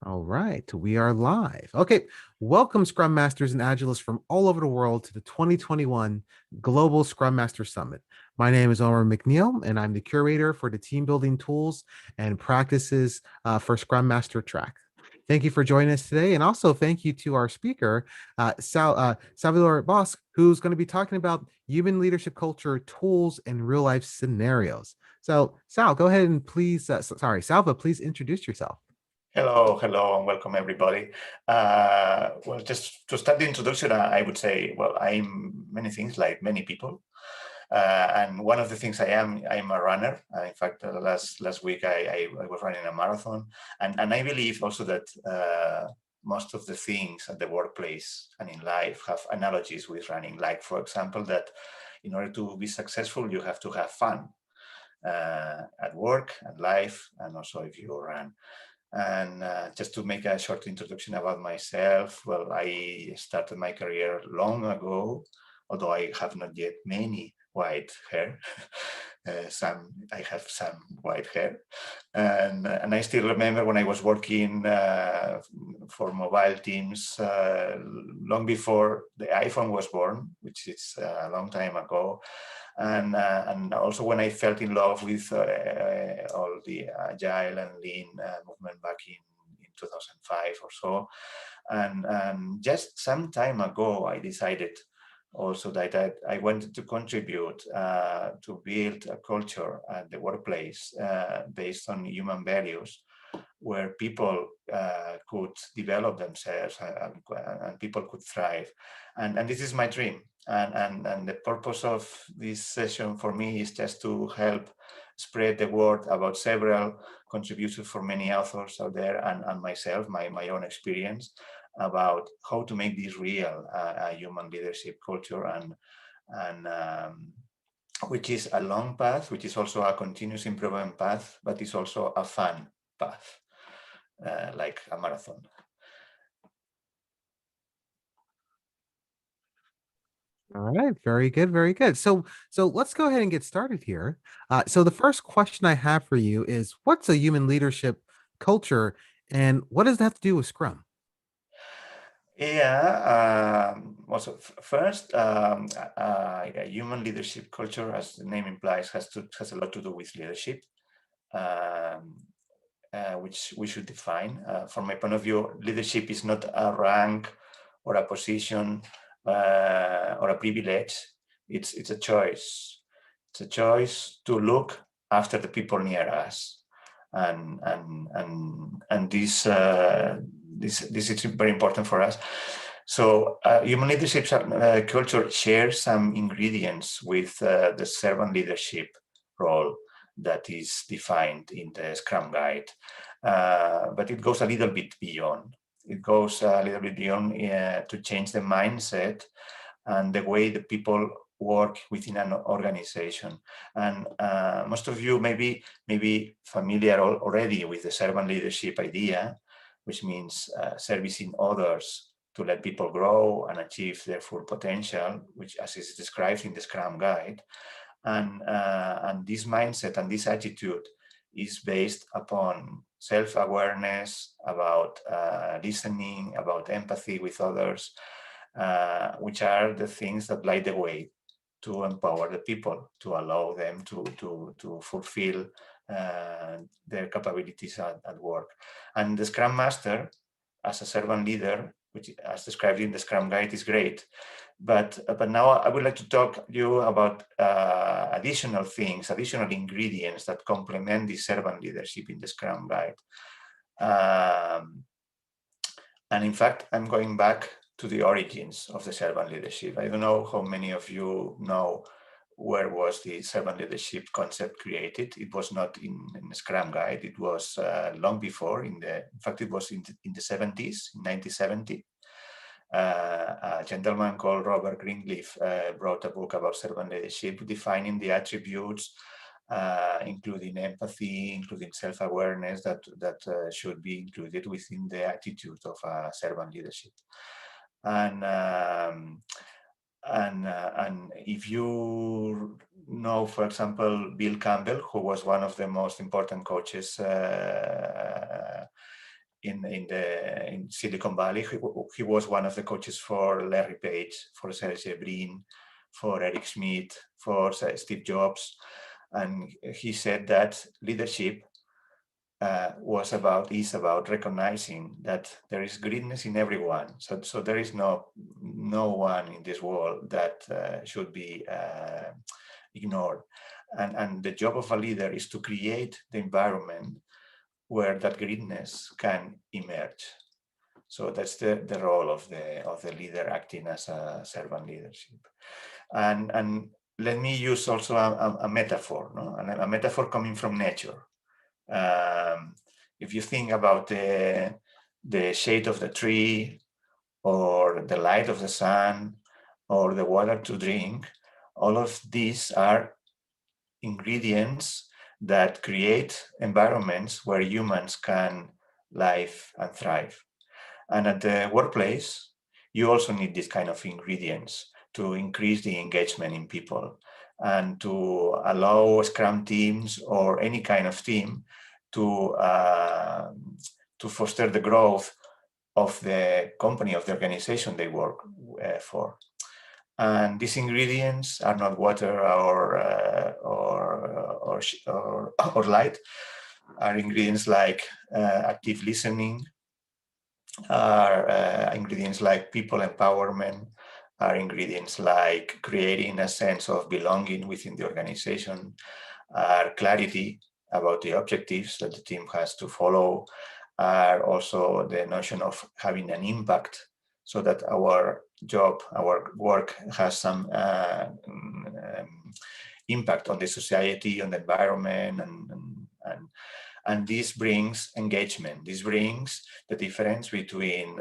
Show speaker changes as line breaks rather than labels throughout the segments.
All right, we are live. Okay, welcome Scrum Masters and Agilists from all over the world to the 2021 Global Scrum Master Summit. My name is Omar McNeil, and I'm the curator for the team building tools and practices for Scrum Master track. Thank you for joining us today, and also thank you to our speaker, Salvador Bosque, who's going to be talking about human leadership culture tools and real life scenarios. So, Sal, go ahead and please, Salva, please introduce yourself.
Hello, and welcome everybody. Well, just to start the introduction, I would say, well, I'm many things like many people. And one of the things I'm a runner. In fact, last week I was running a marathon. And I believe also that most of the things at the workplace and in life have analogies with running. Like, for example, that in order to be successful, you have to have fun at work, at life, and also if you run. And just to make a short introduction about myself, well, I started my career long ago, although I have not yet many white hair. I have some white hair, and I still remember when I was working for mobile teams long before the iPhone was born, which is a long time ago. And also when I felt in love with all the agile and lean movement back in 2005 or so. And just some time ago, I decided also that I wanted to contribute to build a culture at the workplace based on human values, where people could develop themselves and people could thrive. And this is my dream. And the purpose of this session for me is just to help spread the word about several contributions for many authors out there and myself, my own experience about how to make this real, a human leadership culture, and which is a long path, which is also a continuous improvement path, but it's also a fun path, like a marathon.
All right, very good, very good. So let's go ahead and get started here. So the first question I have for you is, what's a human leadership culture, and what does that have to do with Scrum?
Yeah, also first, a human leadership culture, as the name implies, has a lot to do with leadership, um, which we should define. From my point of view, leadership is not a rank or a position or a privilege. It's a choice. It's a choice to look after the people near us, and this is very important for us. So human leadership culture shares some ingredients with the servant leadership role that is defined in the Scrum Guide, but it goes a little bit beyond. It goes a little bit beyond to change the mindset and the way the people work within an organization. And most of you may be familiar already with the servant leadership idea, which means servicing others to let people grow and achieve their full potential, which as is described in the Scrum Guide. And this mindset and this attitude is based upon self-awareness, about listening, about empathy with others, which are the things that light the way to empower the people, to allow them to fulfill their capabilities at work. And the Scrum Master, as a servant leader, which as described in the Scrum Guide, is great. But now I would like to talk to you about additional things, additional ingredients that complement the servant leadership in the Scrum Guide. And in fact, I'm going back to the origins of the servant leadership. I don't know how many of you know where was the servant leadership concept created. It was not in the Scrum Guide. It was long before. In fact, it was in the 70s, in 1970. A gentleman called Robert Greenleaf wrote a book about servant leadership, defining the attributes, including empathy, including self-awareness that should be included within the attitude of servant leadership. And if you know, for example, Bill Campbell, who was one of the most important coaches in Silicon Valley. He was one of the coaches for Larry Page, for Sergey Brin, for Eric Schmidt, for Steve Jobs, and he said that leadership is about recognizing that there is greatness in everyone. So there is no one in this world that should be ignored. And the job of a leader is to create the environment where that greatness can emerge. So that's the role of the leader, acting as a servant leadership. And let me use also a metaphor, no? A metaphor coming from nature. If you think about the shade of the tree, or the light of the sun, or the water to drink, all of these are ingredients that create environments where humans can live and thrive. And at the workplace, you also need these kind of ingredients to increase the engagement in people and to allow Scrum teams or any kind of team to foster the growth of the company, of the organization they work for. And these ingredients are not water or light. Are ingredients like active listening, are ingredients like people empowerment, are ingredients like creating a sense of belonging within the organization, are clarity about the objectives that the team has to follow, are also the notion of having an impact so that our job, our work has some impact on the society, on the environment, and this brings engagement. This brings the difference between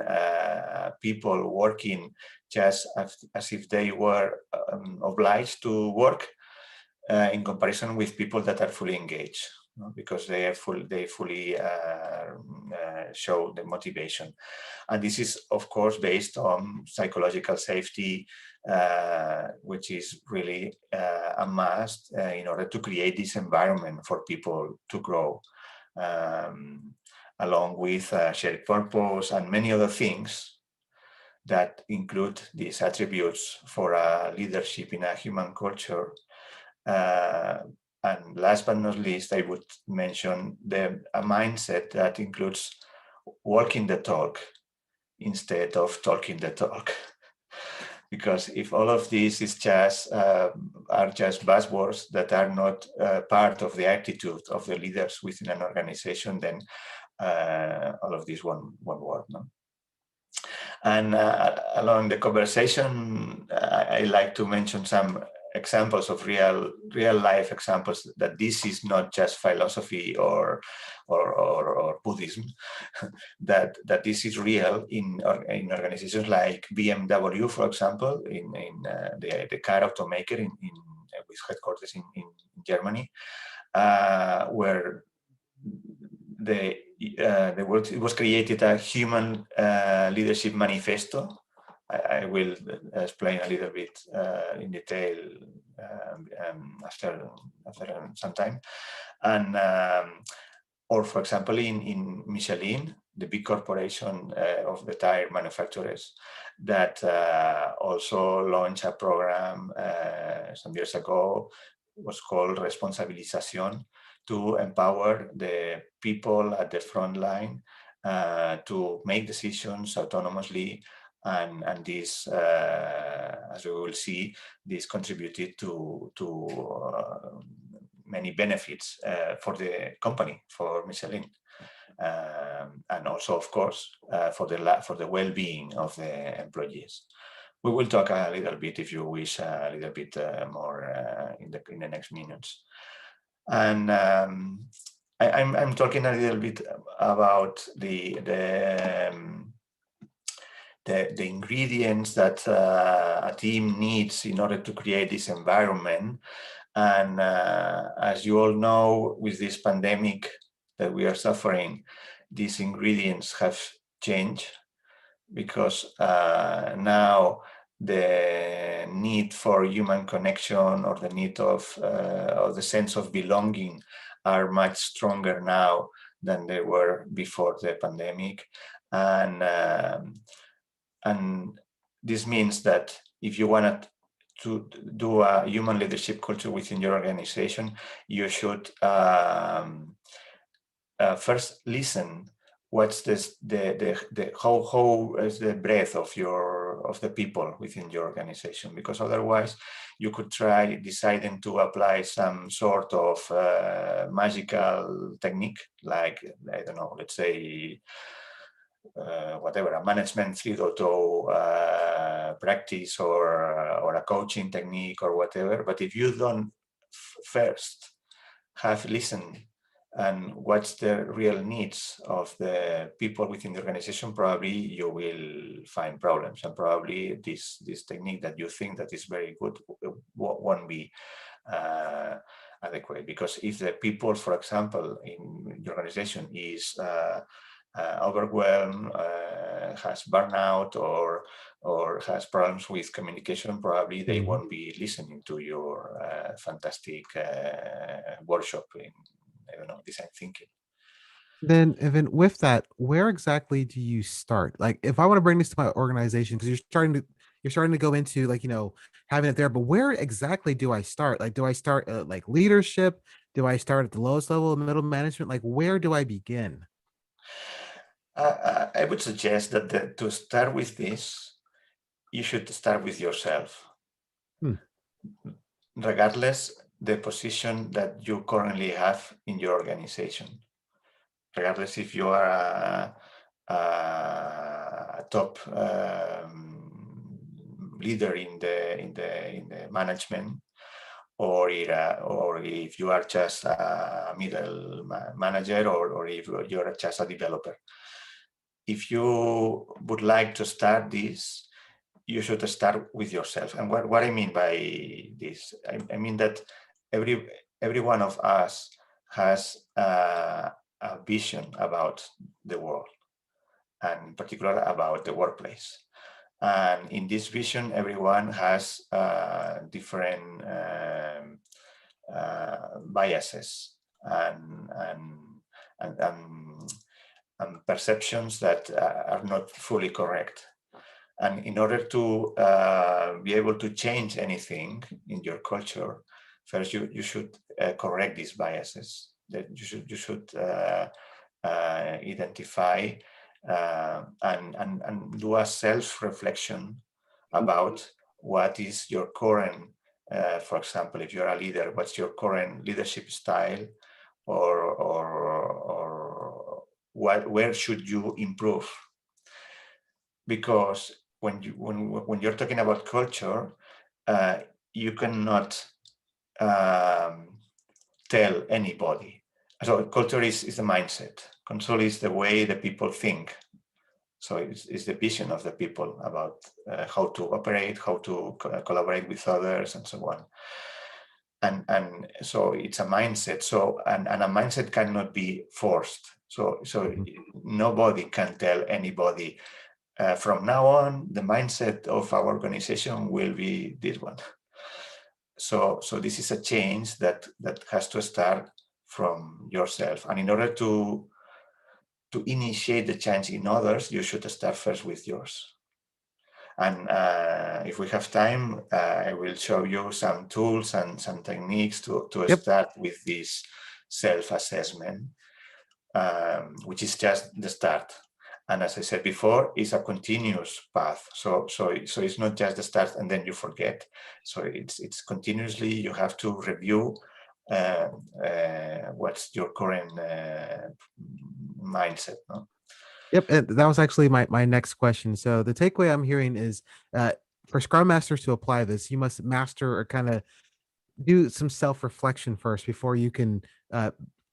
people working just as if they were obliged to work in comparison with people that are fully engaged, because they fully show the motivation. And this is, of course, based on psychological safety, which is really a must in order to create this environment for people to grow, along with shared purpose and many other things that include these attributes for leadership in a human culture. And last but not least, I would mention a mindset that includes walking the talk instead of talking the talk. Because if all of this is just are just buzzwords that are not part of the attitude of the leaders within an organization, then all of this won't work. No? And along the conversation, I like to mention some examples of real life examples that this is not just philosophy or Buddhism, that this is real in organizations like BMW, for example, in the car automaker with headquarters in Germany, where it was created a Human Leadership Manifesto. I will explain a little bit in detail after some time. And or for example, in Michelin, the big corporation of the tire manufacturers, that also launched a program some years ago, was called Responsabilización, to empower the people at the front line to make decisions autonomously. And this, as we will see, this contributed to many benefits for the company, for Michelin, and also, of course, for the well-being of the employees. We will talk a little bit, if you wish, a little bit more in the next minutes. And I'm talking a little bit about the ingredients that a team needs in order to create this environment. And as you all know, with this pandemic that we are suffering, these ingredients have changed, because now the need for human connection, or the need of the sense of belonging, are much stronger now than they were before the pandemic. And this means that if you want to do a human leadership culture within your organization, you should first listen. What's this, how is the breadth of the people within your organization? Because otherwise you could try deciding to apply some sort of magical technique, like, I don't know, let's say whatever, a management 3.0 practice or a coaching technique or whatever. But if you don't first have listened and what's the real needs of the people within the organization, probably you will find problems, and probably this technique that you think that is very good won't be adequate. Because if the people, for example, in your organization is overwhelmed, has burnout, or has problems with communication, probably they won't be listening to your fantastic workshop in, I don't know, design thinking.
Then, even with that, where exactly do you start? Like, if I want to bring this to my organization, because you're starting to go into, like, having it there, but where exactly do I start? Like, do I start like leadership? Do I start at the lowest level of middle management? Like, where do I begin?
I would suggest that to start with this, you should start with yourself.
Hmm.
Regardless the position that you currently have in your organization, regardless if you are a top leader in the management, or if you are just a middle manager, or if you're just a developer. If you would like to start this, you should start with yourself. And what I mean by this, I mean that every one of us has a vision about the world, and in particular about the workplace. And in this vision, everyone has different biases and perceptions that are not fully correct. And in order to be able to change anything in your culture, first you should correct these biases. That you should identify and do a self-reflection about what is your current, for example, if you're a leader, what's your current leadership style, or where should you improve? Because when you're talking about culture, you cannot tell anybody. So culture is the mindset. Culture is the way the people think. So it's the vision of the people about how to operate, how to collaborate with others, and so on. And so it's a mindset. So and a mindset cannot be forced. So nobody can tell anybody, from now on, the mindset of our organization will be this one. So this is a change that has to start from yourself. And in order to initiate the change in others, you should start first with yours. And if we have time, I will show you some tools and some techniques to start with this self-assessment, which is just the start. And as I said before, it's a continuous path. So it's not just the start and then you forget. So it's continuously, you have to review what's your current mindset. No?
Yep, and that was actually my next question. So the takeaway I'm hearing is, for Scrum Masters to apply this, you must master or kind of do some self-reflection first before you can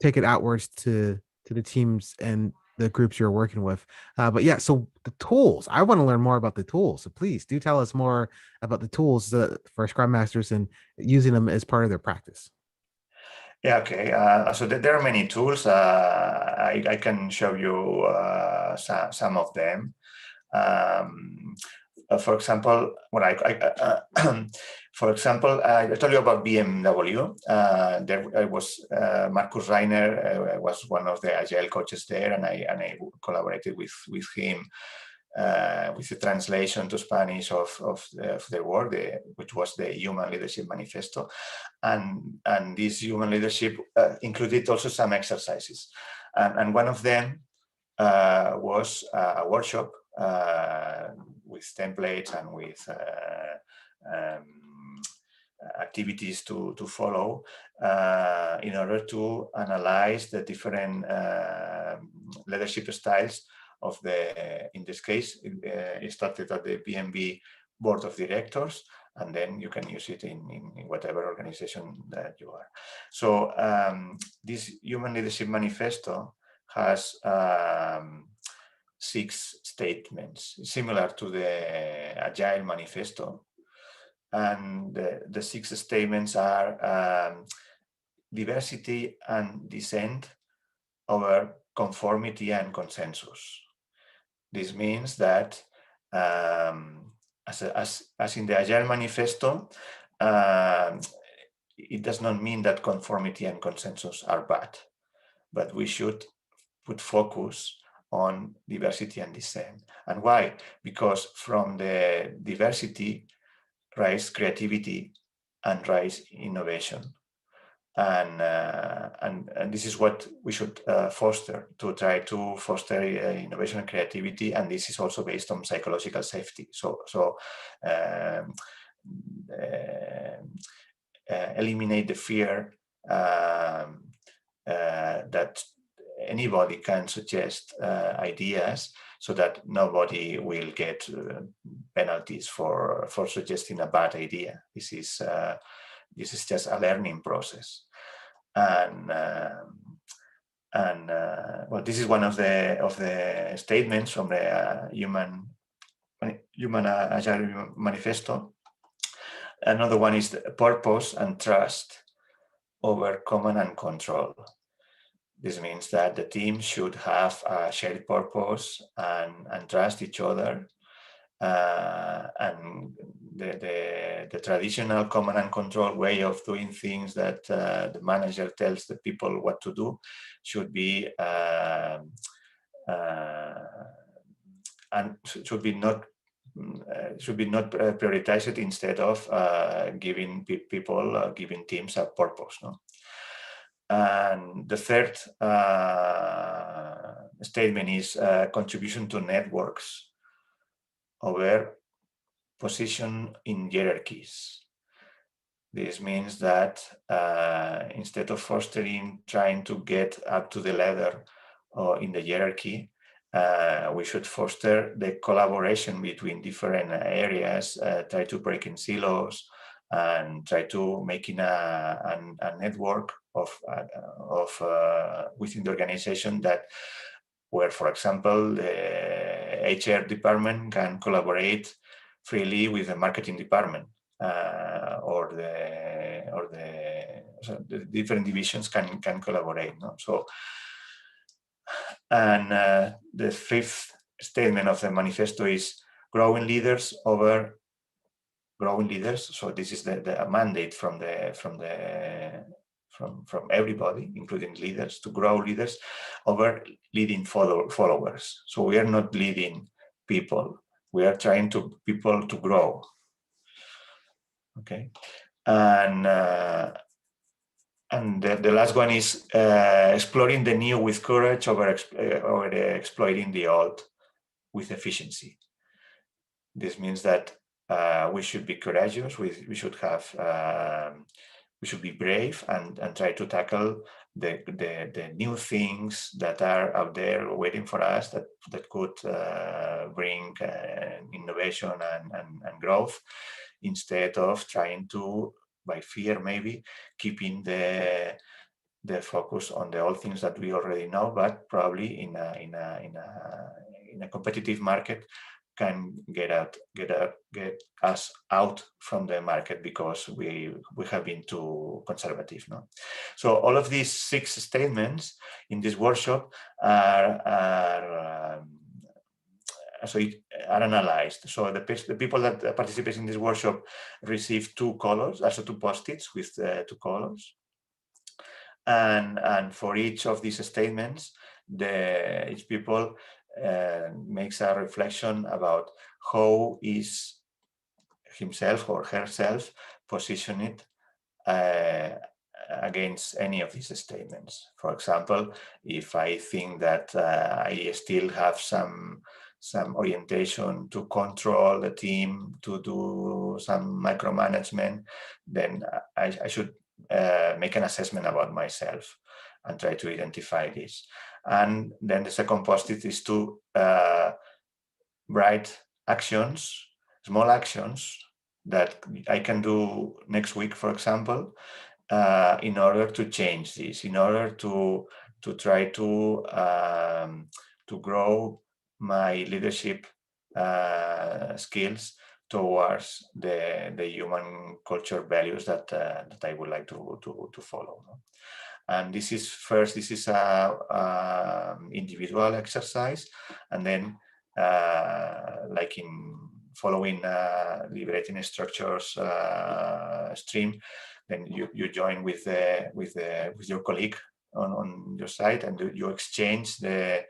take it outwards to the teams and the groups you're working with. But yeah, so the tools, I want to learn more about the tools. So please do tell us more about the tools for Scrum Masters and using them as part of their practice.
Yeah, okay. So there are many tools. I can show you some of them. for example, when for example, I told you about BMW. There was Markus Raitner was one of the agile coaches there, and I collaborated with him with the translation to Spanish of their work, which was the Human Leadership Manifesto, and this human leadership included also some exercises, and one of them was a workshop with templates and with activities to follow in order to analyze the different leadership styles of in this case, it started at the BNB board of directors, and then you can use it in whatever organization that you are. So this Human Leadership Manifesto has 6 statements, similar to the Agile Manifesto. And the 6 statements are diversity and dissent over conformity and consensus. This means that, as in the Agile Manifesto, it does not mean that conformity and consensus are bad, but we should put focus on diversity and dissent. And why? Because from the diversity rise creativity and rise innovation. And this is what we should foster, to try to foster innovation and creativity, and this is also based on psychological safety. So eliminate the fear that anybody can suggest ideas, so that nobody will get penalties for suggesting a bad idea. This is just a learning process, and well, this is one of the statements from the Human Agile Manifesto. Another one is the purpose and trust over command and control. This means that the team should have a shared purpose and trust each other. And the traditional command and control way of doing things, that the manager tells the people what to do, should be and should be not prioritized, instead of giving people, giving teams a purpose. No? And the third statement is contribution to networks over position in hierarchies. This means that instead of fostering, trying to get up to the ladder in the hierarchy, we should foster the collaboration between different areas, try to break in silos, and try to making a network of within the organization, that where, for example, the HR department can collaborate freely with the marketing department, or the different divisions can collaborate. No? So, and the 5th statement of the manifesto is growing leaders over growing leaders. So this is the mandate from everybody, including leaders, to grow leaders over leading followers. So we are not leading people; we are trying people to grow. Okay, and the last one is exploring the new with courage over exploiting the old with efficiency. This means that we should be courageous. We should have we should be brave and try to tackle the new things that are out there waiting for us, that could bring innovation and growth, instead of trying to, by fear maybe, keeping the focus on the old things that we already know, but probably in a competitive market can get us out from the market, because we have been too conservative. No? So all of these 6 statements in this workshop are are analyzed. So the people that participate in this workshop receive 2 colors, also 2 post-its with 2 colors. And for each of these statements, each people makes a reflection about how is himself or herself positioned against any of these statements. For example, if I think that I still have some orientation to control the team, to do some micromanagement, then I should make an assessment about myself and try to identify this. And then the second post-it is to write actions, small actions that I can do next week, for example, in order to change this, in order to try to grow my leadership skills towards the human culture values that I would like to follow. And this is a individual exercise, and then like in following liberating structures stream, then you join with your colleague on your side, and you exchange the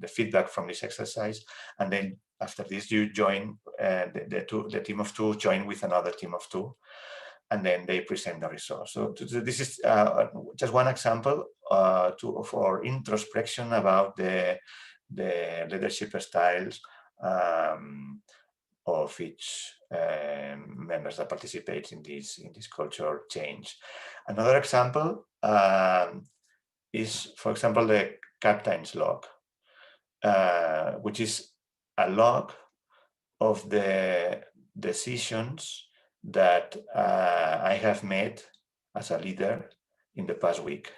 feedback from this exercise, and then after this you join the team of 2 join with another team of 2, and then they present the results. So this is just one example for introspection about the leadership styles of each members that participate in this culture change. Another example is, for example, the captain's log, which is a log of the decisions that I have made as a leader in the past week.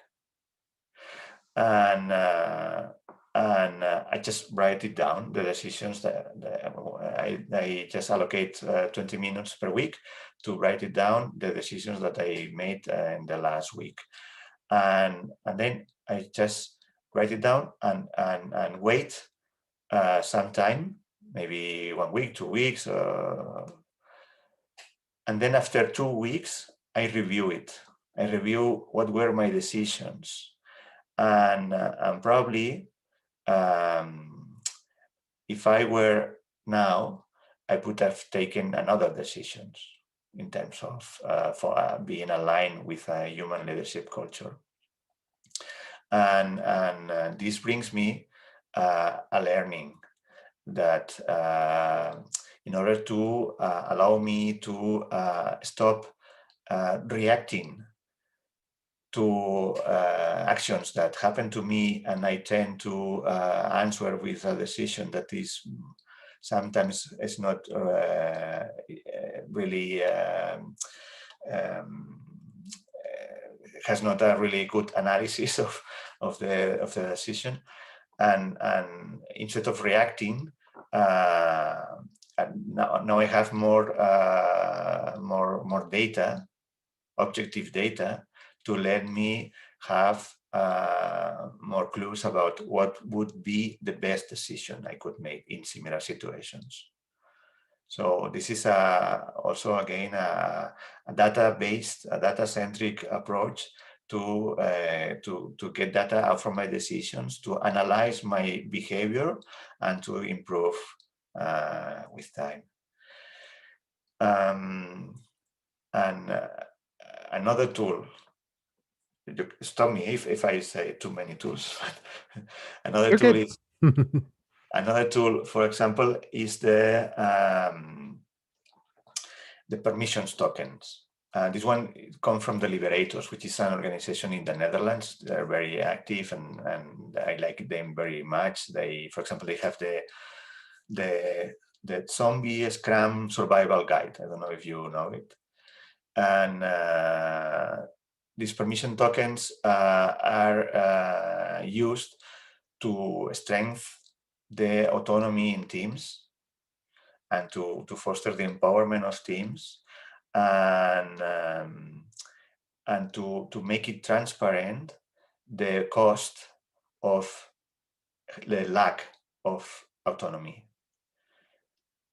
And I just write it down, the decisions that I just allocate 20 minutes per week to write it down, the decisions that I made in the last week. And then I just write it down and wait some time, maybe 1 week, 2 weeks. And then after 2 weeks, I review it. I review what were my decisions. And probably, if I were now, I would have taken another decisions in terms of being aligned with a human leadership culture. And this brings me a learning that in order to allow me to stop reacting to actions that happen to me, and I tend to answer with a decision that is sometimes is not really has not a really good analysis of the decision, and instead of reacting, now I have more data, objective data, to let me have more clues about what would be the best decision I could make in similar situations. So this is also again a data-based, a data-centric approach to get data out from my decisions, to analyze my behavior, and to improve with time. And another tool, stop me if I say too many tools. Another tool is another tool, for example, is the permissions tokens. This one comes from the Liberators, which is an organization in the Netherlands. They're very active, and I like them very much. They, for example, they have the Zombie Scrum Survival Guide. I don't know if you know it. And these permission tokens are used to strengthen the autonomy in teams, and to foster the empowerment of teams, and to make it transparent the cost of the lack of autonomy.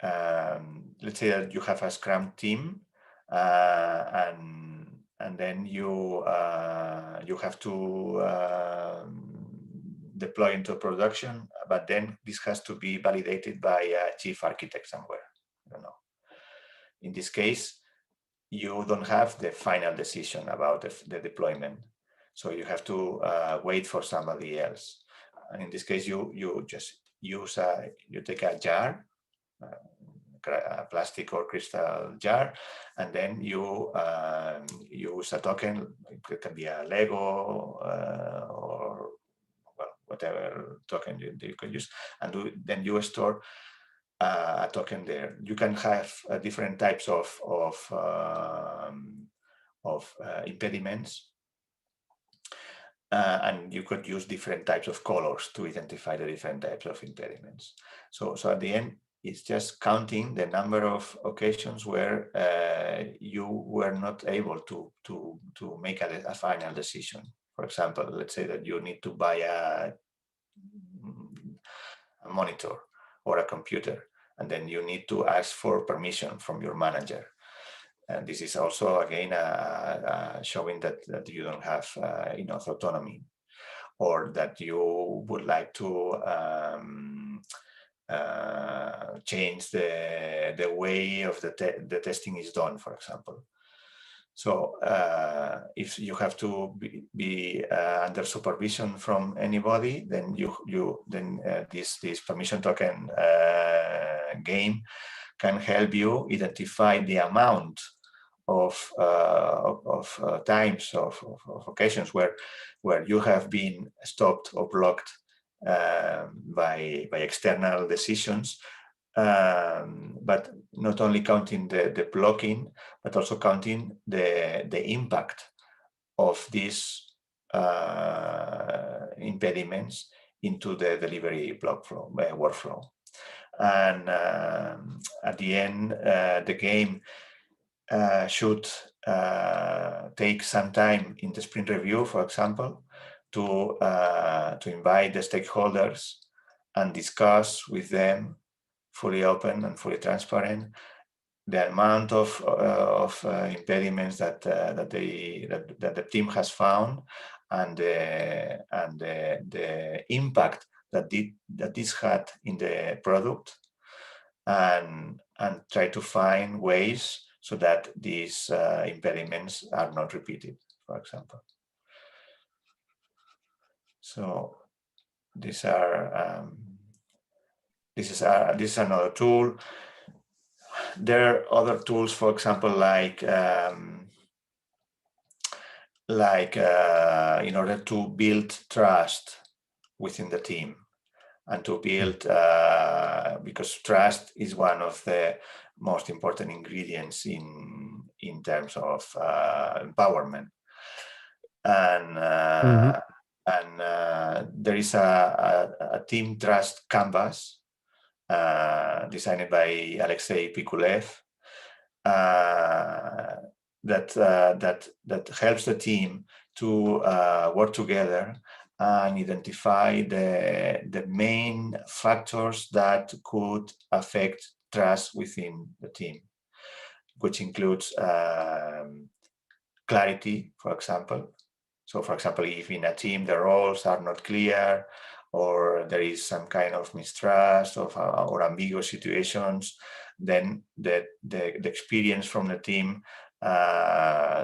Let's say that you have a Scrum team, and then you have to deploy into production, but then this has to be validated by a chief architect somewhere. I don't know. In this case, you don't have the final decision about the deployment, so you have to wait for somebody else. And in this case, you just use you take a jar, a plastic or crystal jar, and then you use a token. It can be a Lego or well, whatever token you can use, and then you store a token there. You can have different types of impediments, and you could use different types of colors to identify the different types of impediments. So at the end, it's just counting the number of occasions where you were not able to make a final decision. For example, let's say that you need to buy a monitor or a computer, and then you need to ask for permission from your manager. And this is also, again, showing that you don't have enough autonomy, or that you would like to change the way of the testing is done, for example. So if you have to be under supervision from anybody, then this permission token game can help you identify the amount of times of occasions where you have been stopped or blocked by external decisions, but not only counting the blocking, but also counting the impact of these impediments into the delivery workflow. And at the end, the game should take some time in the sprint review, for example, to invite the stakeholders and discuss with them, fully open and fully transparent, the amount of impediments that the team has found, and the impact that this had in the product, and try to find ways so that these impediments are not repeated, for example. So this is another tool. There are other tools, for example, like in order to build trust within the team, and to build, because trust is one of the most important ingredients in terms of empowerment. And there is a team trust canvas designed by Alexei Pikulev that helps the team to work together and identify the main factors that could affect trust within the team, which includes clarity, for example. So, for example, if in a team the roles are not clear, or there is some kind of mistrust or ambiguous situations, then the experience from the team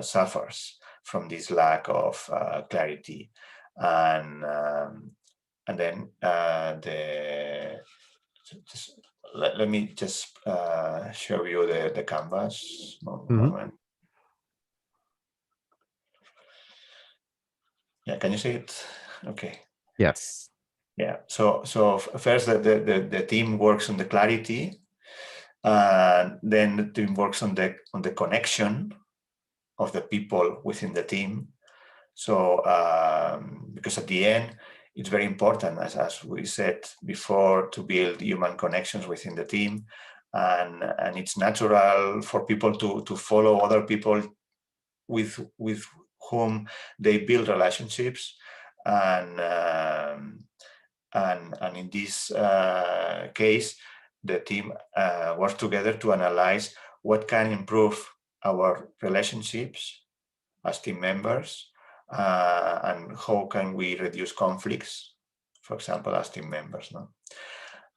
suffers from this lack of clarity. And then let me just show you the canvas. Moment. Yeah, can you see it? Okay.
Yes.
Yeah. So first, the team works on the clarity, and then the team works on the connection of the people within the team. So because at the end, it's very important, as we said before, to build human connections within the team, and it's natural for people to follow other people with whom they build relationships, and And in this case, the team works together to analyze what can improve our relationships as team members, and how can we reduce conflicts, for example, as team members. No?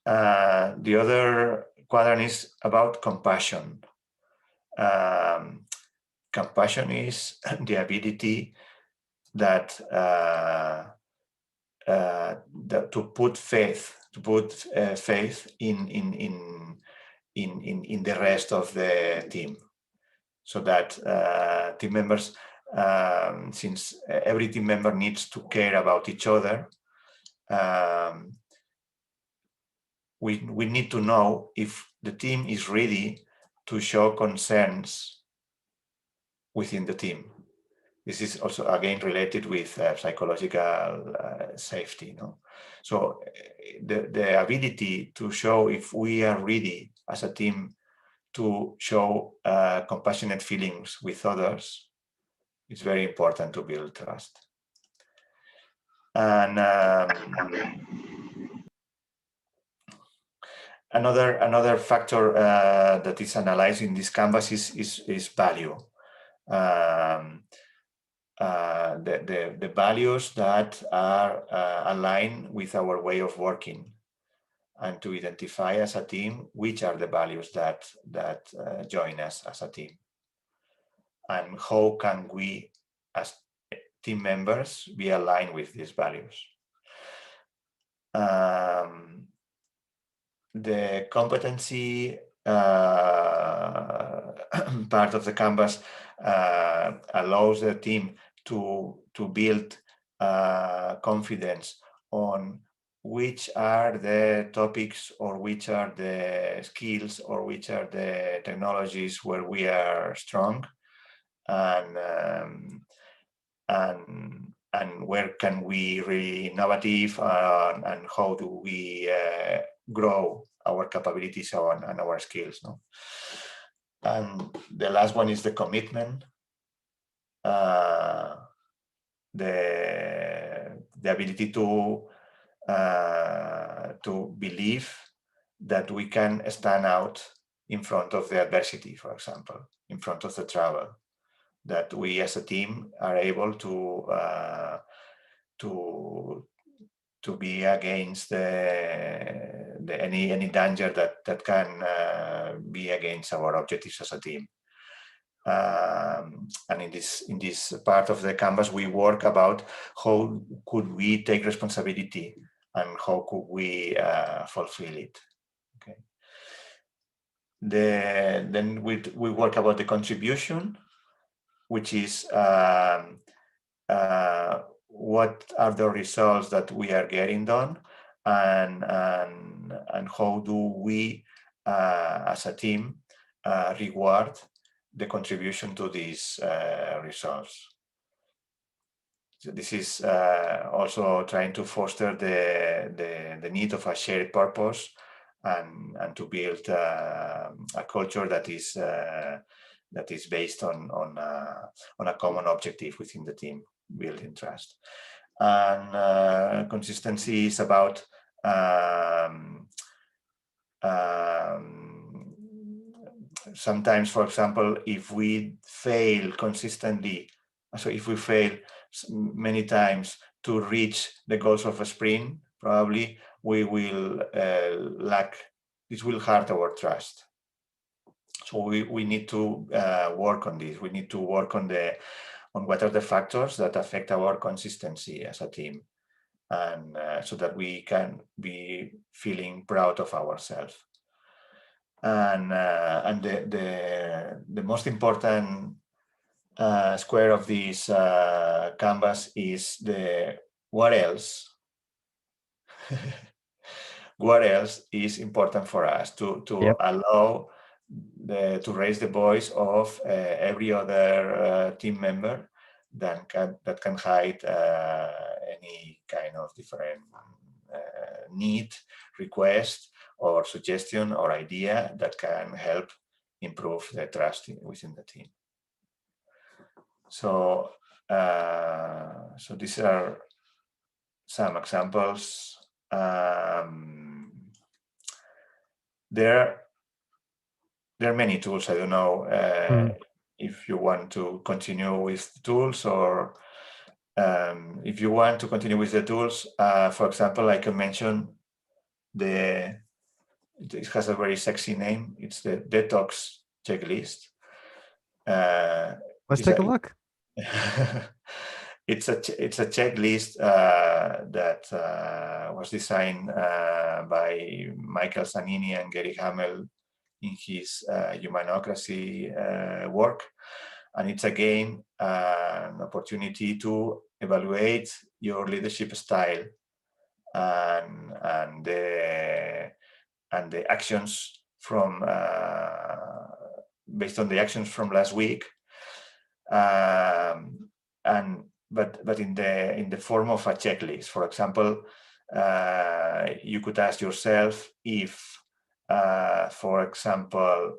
The other quadrant is about compassion. Compassion is the ability that to put faith in the rest of the team, so that team members, since every team member needs to care about each other, we need to know if the team is ready to show concerns within the team. This is also again related with psychological safety. No? So the ability to show if we are ready as a team to show compassionate feelings with others is very important to build trust. And another factor that is analyzed in this canvas is value. The values that are aligned with our way of working, and to identify as a team which are the values that join us as a team, and how can we as team members be aligned with these values. The competency part of the canvas allows the team to build confidence on which are the topics, or which are the skills, or which are the technologies where we are strong, and where can we be innovative, and how do we grow our capabilities and our skills. No? And the last one is the commitment, the ability to believe that we can stand out in front of the adversity, for example, in front of the trouble, that we as a team are able to be against any danger that can be against our objectives as a team. And in this part of the canvas, we work about how could we take responsibility and how could we fulfill it. Okay. Then we work about the contribution, which is what are the results that we are getting done, and how do we as a team reward the contribution to these results. So this is also trying to foster the need of a shared purpose, and to build a culture that is based on a common objective within the team, building trust. And consistency is about sometimes, for example, if we fail consistently, so if we fail many times to reach the goals of a sprint, probably we will lack, this will hurt our trust. So we need to work on this. We need to work on what are the factors that affect our consistency as a team, and so that we can be feeling proud of ourselves. And the most important square of this canvas is the what else. What else is important for us to
Yep.
allow to raise the voice of every other team member that can hide any kind of different need, request, or suggestion or idea that can help improve the trust within the team. So these are some examples there are many tools. I don't know if you want to continue with the tools, or if you want to continue with the tools. For example, I can mention it has a very sexy name. It's the Detox Checklist.
Let's take a look.
It's a checklist that was designed by Michael Zanini and Gary Hamel in his Humanocracy work, and it's again an opportunity to evaluate your leadership style and the actions from based on the actions from last week, but in the form of a checklist. For example, you could ask yourself if, for example,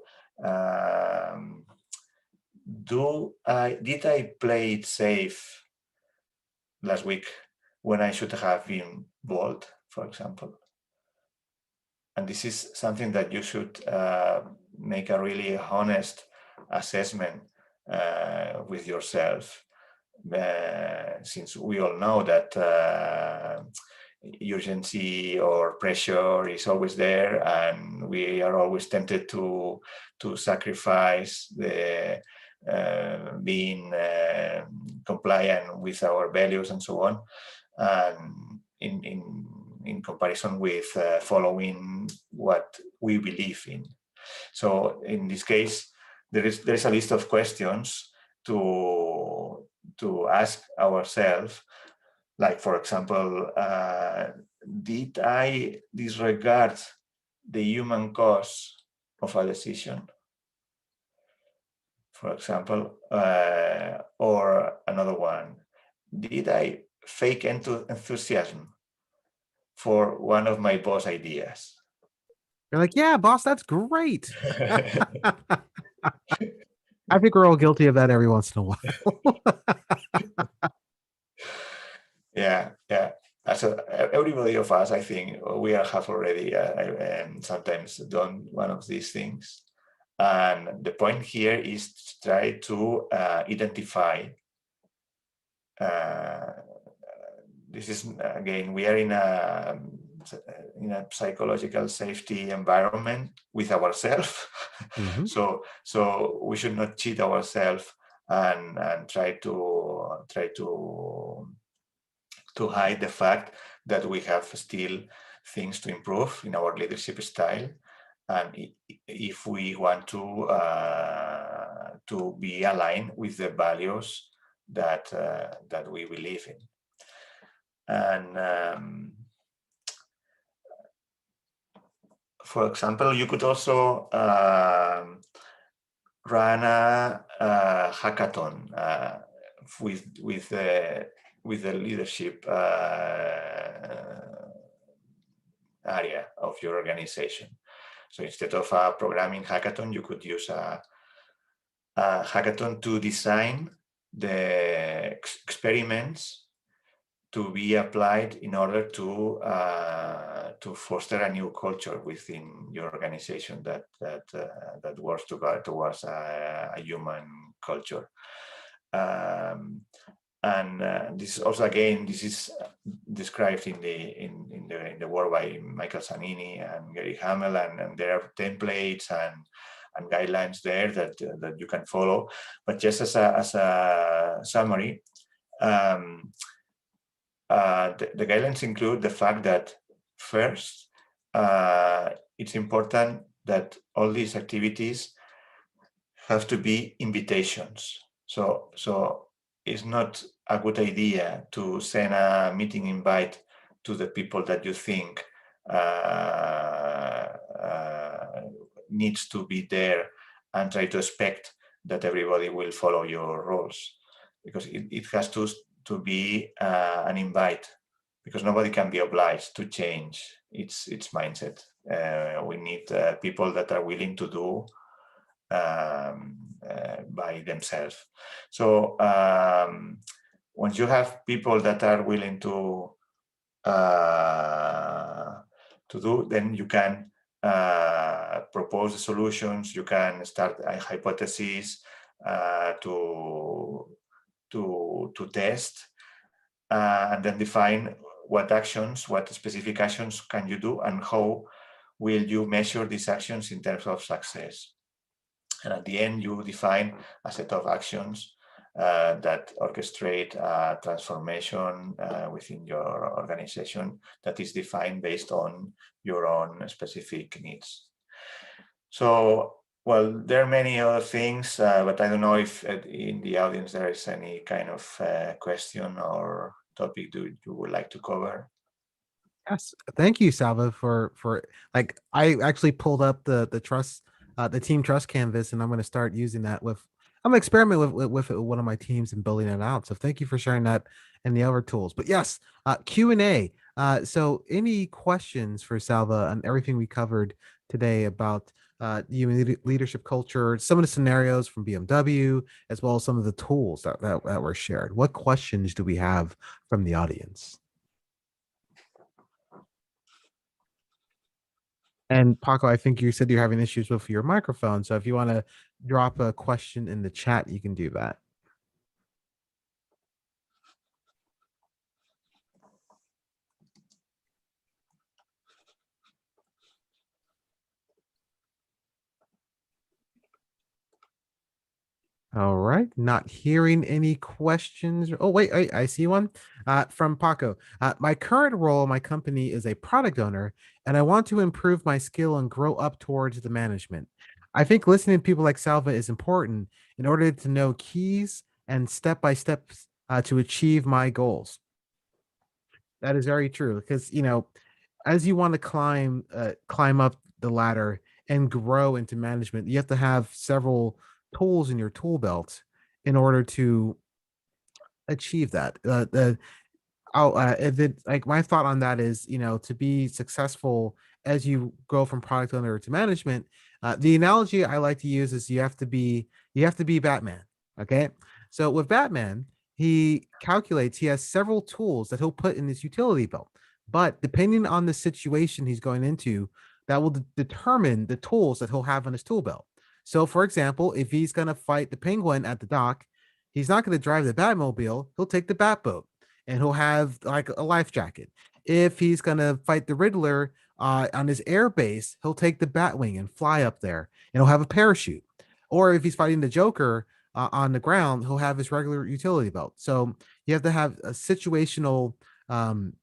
did I play it safe last week when I should have been bold, for example? And this is something that you should make a really honest assessment with yourself, since we all know that urgency or pressure is always there, and we are always tempted to sacrifice the being compliant with our values and so on, and in comparison with following what we believe in. So in this case, there is a list of questions to ask ourselves, like, for example, did I disregard the human cost of a decision? For example, or another one, did I fake enthusiasm for one of my boss ideas?
You're like, yeah, boss, that's great. I think we're all guilty of that every once in a while.
Yeah. So everybody of us, I think, we have already sometimes done one of these things. And the point here is to try to identify. This is, again, we are in a psychological safety environment with ourselves.
Mm-hmm.
So we should not cheat ourselves and try to hide the fact that we have still things to improve in our leadership style, and if we want to be aligned with the values that we believe in. And for example, you could also run a hackathon with the leadership area of your organization. So instead of a programming hackathon, you could use a hackathon to design the experiments to be applied in order to foster a new culture within your organization that works towards a human culture. And this also, again, this is described in the work by Michael Zanini and Gary Hamel, and there are templates and guidelines there that you can follow. But just as a summary, the guidelines include the fact that first, it's important that all these activities have to be invitations. So it's not a good idea to send a meeting invite to the people that you think needs to be there, and try to expect that everybody will follow your rules, because it has to be an invite, because nobody can be obliged to change its mindset. We need people that are willing to do by themselves. So once you have people that are willing to to do, then you can propose the solutions, you can start a hypothesis to test, and then define what specific actions can you do, and how will you measure these actions in terms of success. And at the end, you define a set of actions that orchestrate transformation within your organization that is defined based on your own specific needs. So, well, there are many other things, but I don't know if in the audience there is any kind of question or topic you would like to cover.
Yes, thank you, Salva, for like I actually pulled up the trust the team trust canvas, and I'm going to start using that with I'm gonna experiment with one of my teams and building it out. So thank you for sharing that and the other tools. But yes, Q&A. So any questions for Salva on everything we covered today about human leadership culture, some of the scenarios from BMW, as well as some of the tools that were shared? What questions do we have from the audience? And Paco, I think you said you're having issues with your microphone. So if you want to drop a question in the chat, you can do that. All right, not hearing any questions. Oh, wait, I see one from Paco. My current role in my company is a product owner, and I want to improve my skill and grow up towards the management. I think listening to people like Salva is important in order to know keys and step-by-steps to achieve my goals. That is very true because, as you want to climb up the ladder and grow into management, you have to have several tools in your tool belt in order to achieve that. If it like my thought on that is, to be successful as you go from product owner to management, the analogy I like to use is you have to be Batman. Okay, so with Batman, he has several tools that he'll put in his utility belt, but depending on the situation he's going into, that will determine the tools that he'll have on his tool belt. So, for example, if he's going to fight the Penguin at the dock, he's not going to drive the Batmobile. He'll take the Batboat and he'll have like a life jacket. If he's gonna fight the Riddler on his air base, he'll take the Batwing and fly up there, and he'll have a parachute. Or if he's fighting the Joker on the ground, he'll have his regular utility belt. So you have to have a situational um,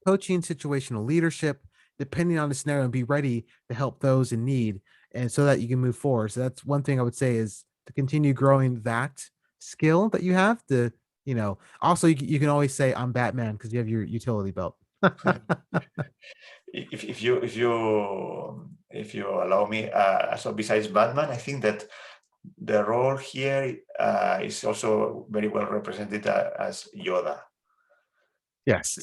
coaching, situational leadership, depending on the scenario, and be ready to help those in need, and so that you can move forward. So that's one thing I would say is to continue growing that skill that you have to, also you can always say I'm Batman because you have your utility belt.
If you allow me, so besides Batman, I think that the role here is also very well represented as Yoda.
Yes.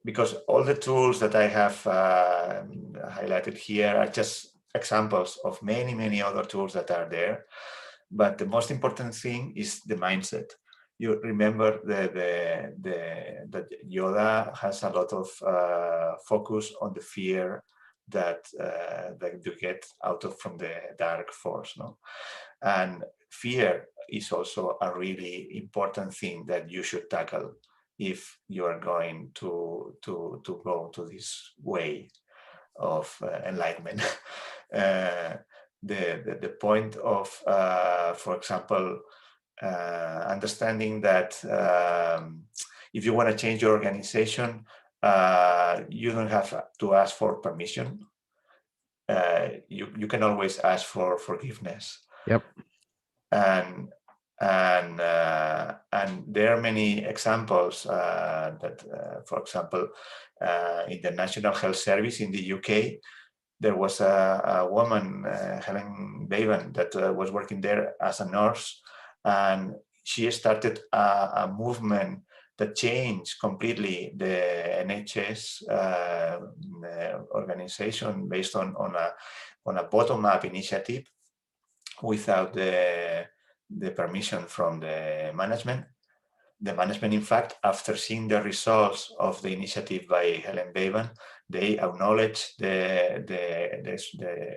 Because all the tools that I have highlighted here are just examples of many, many other tools that are there. But the most important thing is the mindset. You remember that Yoda has a lot of focus on the fear that you get from the dark force, no? And fear is also a really important thing that you should tackle if you are going to go to this way of enlightenment. The point of, for example, understanding that if you want to change your organization, you don't have to ask for permission. You can always ask for forgiveness.
Yep.
And there are many examples that, for example, in the National Health Service in the UK, there was a woman, Helen Bevan, that was working there as a nurse, and she started a movement that changed completely the NHS organization based on a bottom-up initiative without the permission from the management. the management, in fact, after seeing the results of the initiative by Helen Bevan, they acknowledged the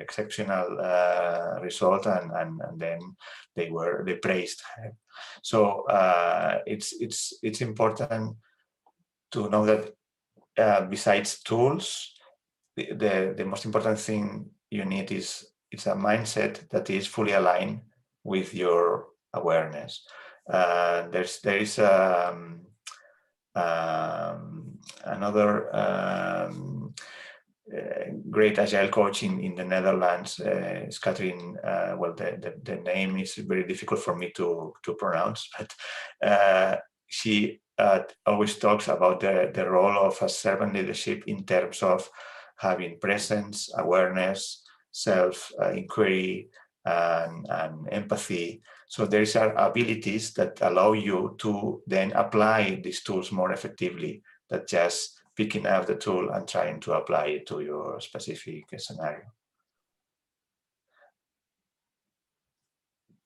exceptional result, and then they praised her. So it's important to know that besides tools, the most important thing you need is it's a mindset that is fully aligned with your awareness. There is another great agile coach in the Netherlands, Catherine. Well, the name is very difficult for me to pronounce, but she always talks about the role of a servant leadership in terms of having presence, awareness, self-inquiry, and empathy. So there are abilities that allow you to then apply these tools more effectively than just picking up the tool and trying to apply it to your specific scenario.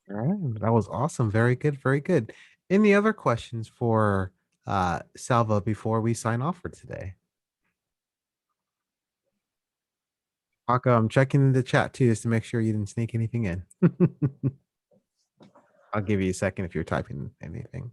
All right, that was awesome. Very good, very good. Any other questions for Salva before we sign off for today? Paco, I'm checking in the chat too, just to make sure you didn't sneak anything in. I'll give you a second if you're typing anything.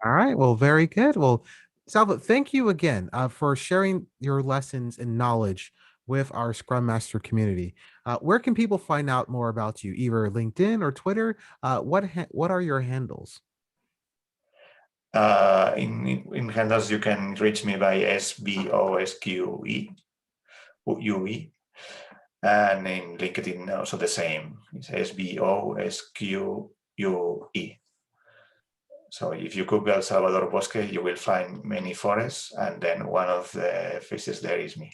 All right. Well, very good. Well, Salva, thank you again for sharing your lessons and knowledge with our Scrum Master community. Where can people find out more about you? Either LinkedIn or Twitter? What are your handles?
In handles, you can reach me by SBOSQE, UE. And in LinkedIn, also the same. It's SBOSQUE. So if you Google Salvador Bosque, you will find many forests, and then one of the faces there is me.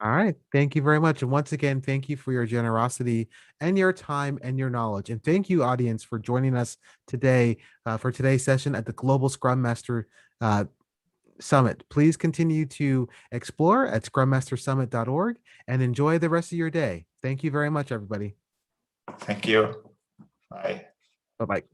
All right. Thank you very much. And once again, thank you for your generosity and your time and your knowledge. And thank you, audience, for joining us today for today's session at the Global Scrum Master Summit. Please continue to explore at scrummastersummit.org and enjoy the rest of your day. Thank you very much, everybody.
Thank you. Bye.
Bye-bye.